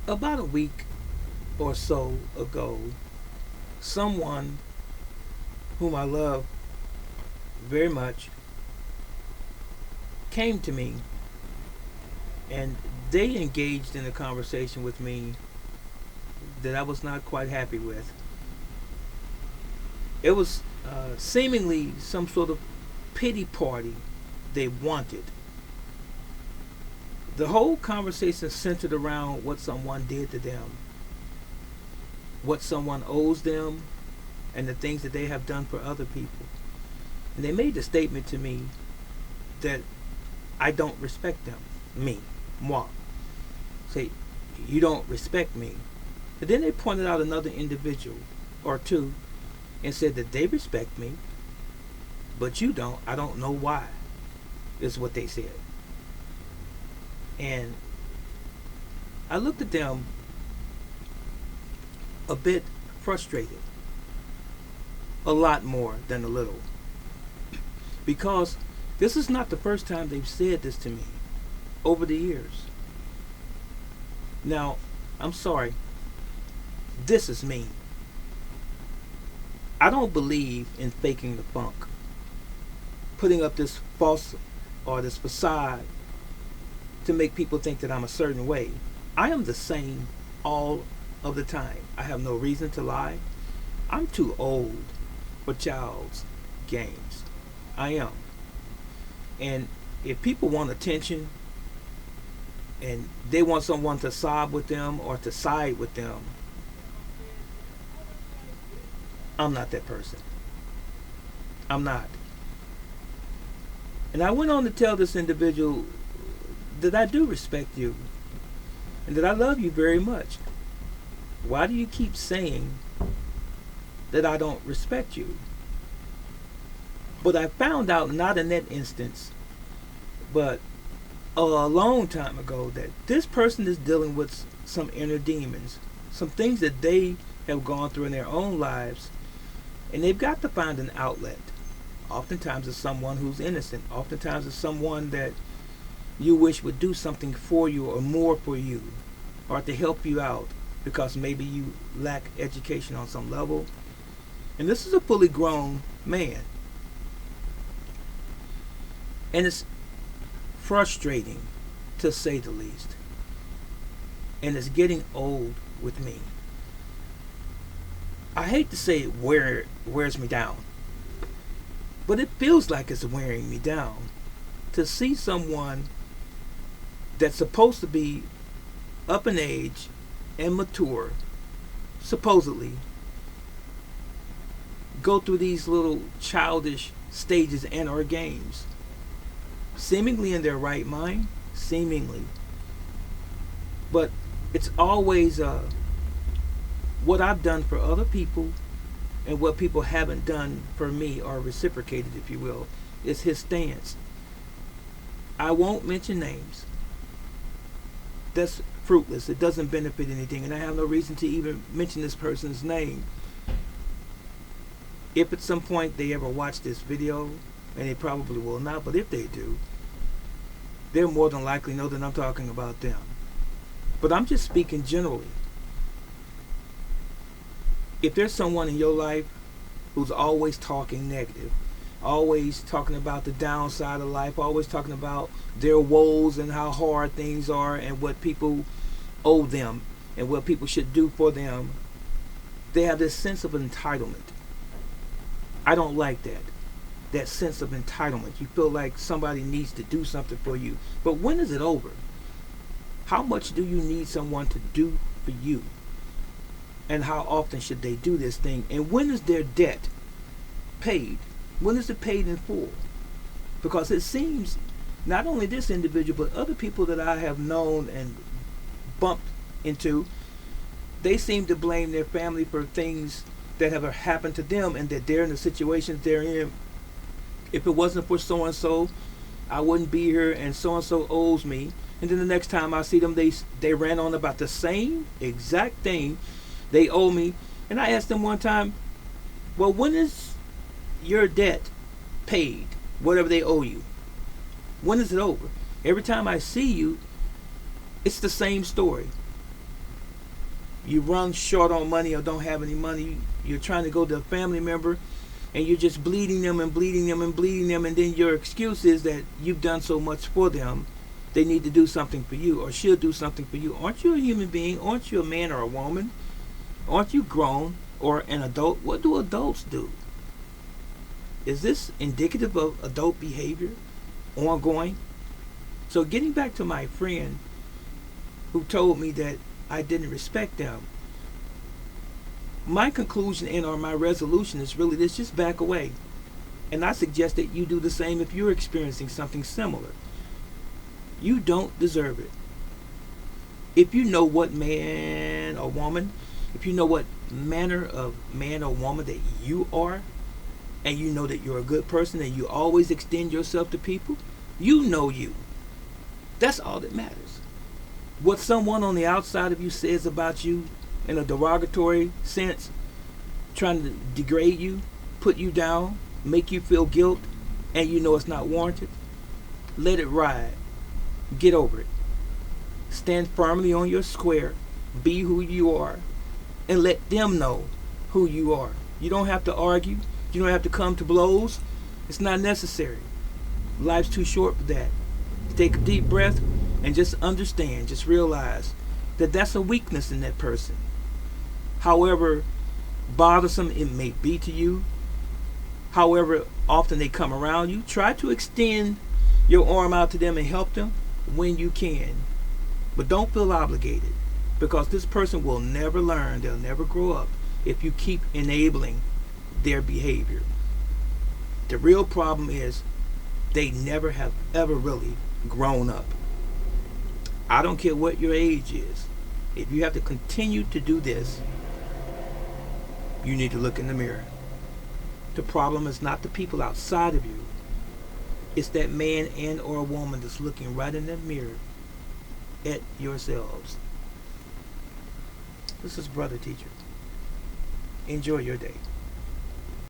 About a week or so ago, someone whom I love very much came to me and they engaged in a conversation with me that I was not quite happy with. It was seemingly some sort of pity party they wanted. The whole conversation centered around what someone did to them, what someone owes them, and the things that they have done for other people. And they made the statement to me that I don't respect them. Me, moi. Say, you don't respect me. And then they pointed out another individual or two and said that they respect me, but you don't. I don't know why, is what they said. And I looked at them a bit frustrated, a lot more than a little, because this is not the first time they've said this to me over the years. Now, I'm sorry, this is me. I don't believe in faking the funk, putting up this false or this facade to make people think that I'm a certain way. I am the same all of the time. I have no reason to lie. I'm too old for child's games. I am. And if people want attention and they want someone to sob with them or to side with them, I'm not that person. I'm not. And I went on to tell this individual that I do respect you and that I love you very much. Why do you keep saying that I don't respect you? But I found out, not in that instance, but a long time ago, that this person is dealing with some inner demons, some things that they have gone through in their own lives, and they've got to find an outlet. Oftentimes it's someone who's innocent. Oftentimes it's someone that you wish would do something for you or more for you or to help you out because maybe you lack education on some level. And this is a fully grown man. And it's frustrating, to say the least. And it's getting old with me. I hate to say it wears me down, but it feels like it's wearing me down to see someone that's supposed to be up in age and mature, supposedly, go through these little childish stages and or games, seemingly in their right mind, seemingly, but it's always what I've done for other people and what people haven't done for me, or reciprocated, if you will, is his stance. I won't mention names. That's fruitless. It doesn't benefit anything, and I have no reason to even mention this person's name. If at some point they ever watch this video, and they probably will not, but if they do, they'll more than likely know that I'm talking about them. But I'm just speaking generally. If there's someone in your life who's always talking negative, always talking about the downside of life, always talking about their woes and how hard things are and what people owe them and what people should do for them, they have this sense of entitlement. I don't like that. That sense of entitlement. You feel like somebody needs to do something for you. But when is it over? How much do you need someone to do for you? And how often should they do this thing? And when is their debt paid? When is it paid in full? Because it seems not only this individual, but other people that I have known and bumped into, they seem to blame their family for things that have happened to them and that they're in the situations they're in. If it wasn't for so and so, I wouldn't be here, and so owes me. And then the next time I see them, they ran on about the same exact thing they owe me. And I asked them one time, well, when is your debt paid? Whatever they owe you. When is it over? Every time I see you, it's the same story. You run short on money or don't have any money. You're trying to go to a family member and you're just bleeding them and bleeding them and bleeding them, and then your excuse is that you've done so much for them, they need to do something for you or should do something for you. Aren't you a human being? Aren't you a man or a woman? Aren't you grown or an adult? What do adults do? Is this indicative of adult behavior ongoing? So getting back to my friend who told me that I didn't respect them, my conclusion and or my resolution is really this: just back away. And I suggest that you do the same if you're experiencing something similar. You don't deserve it. If you know what man or woman, if you know what manner of man or woman that you are, and you know that you're a good person and you always extend yourself to people, you know you. That's all that matters. What someone on the outside of you says about you in a derogatory sense, trying to degrade you, put you down, make you feel guilt, and you know it's not warranted, let it ride. Get over it. Stand firmly on your square. Be who you are. And let them know who you are. You don't have to argue. You don't have to come to blows. It's not necessary. Life's too short for that. Take a deep breath and just understand, just realize that that's a weakness in that person. However bothersome it may be to you, however often they come around you, try to extend your arm out to them and help them when you can. But don't feel obligated, because this person will never learn, they'll never grow up if you keep enabling their behavior. The real problem is they never have ever really grown up. I don't care what your age is. If you have to continue to do this, you need to look in the mirror. The problem is not the people outside of you. It's that man and or woman that's looking right in the mirror at yourselves. This is Brother Teacher. Enjoy your day.